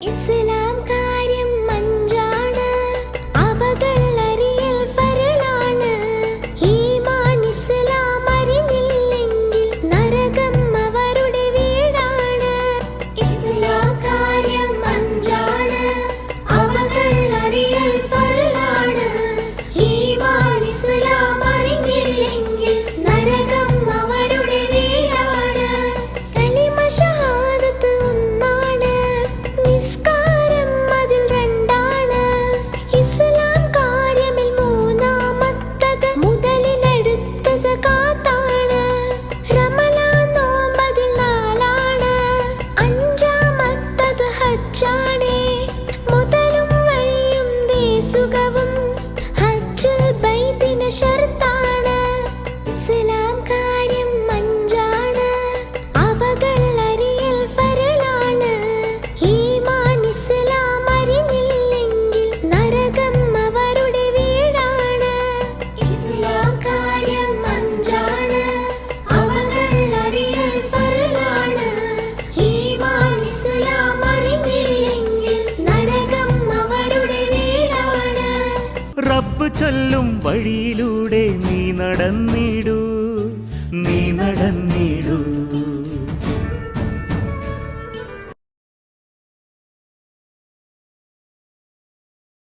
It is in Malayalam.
ഇസ്ലാം കാര്യം മഞ്ചാണ്, അവകളറിയൽ ഫറലാണ്. ഈമാൻ ഇസ്ലാം അറിഞ്ഞില്ലെങ്കിൽ നരകം അവരുടെ വീടാണ്. ഇസ്ലാം കാര്യം മഞ്ചാണ്, അവകളറിയൽ ഫറലാണ്. ഈമാൻ ഇസ്ലാം അറിഞ്ഞില്ലെങ്കിൽ നരകം അവരുടെ വീടാണ്. കലിമ ഷഹാദത്ത് ഒന്നാണ്, നിസ്കാരം അതിൽ രണ്ടാണ്. ഇസ്ലാം കാര്യമിൽ മൂന്നാമത്തത് മുതലിനടുത്ത സകാത്താണ്. റമളാൻ നോമ്പതിൽ നാലാണ്, അഞ്ചാമത്തത് ഹജ്ജാണ്. മുതലും വഴിയും ദേശുഖവും ഹജ്ജുൽ ബൈത്തിന് ശർത്താണ്. ഇസ്ലാം കാര്യം മഞ്ചാണ്, അവകൾ അറിയൽ ഫറലാണ്. ഈമാൻ ഇസ്ലാം അറിഞ്ഞില്ലെങ്കിൽ നരകം അവരുടെ വീടാണ്. ഇസ്ലാം കാര്യം മഞ്ചാണ്, അവകൾ അറിയൽ ഫറലാണ്. ഈമാൻ ഇസ്ലാം അറിഞ്ഞില്ലെങ്കിൽ നരകം അവരുടെ വീടാണ്. റബ്ബ് ചൊല്ലും വഴിയിലൂടെ നീ നടന്നിടൂ, നീ നടന്നിടൂ.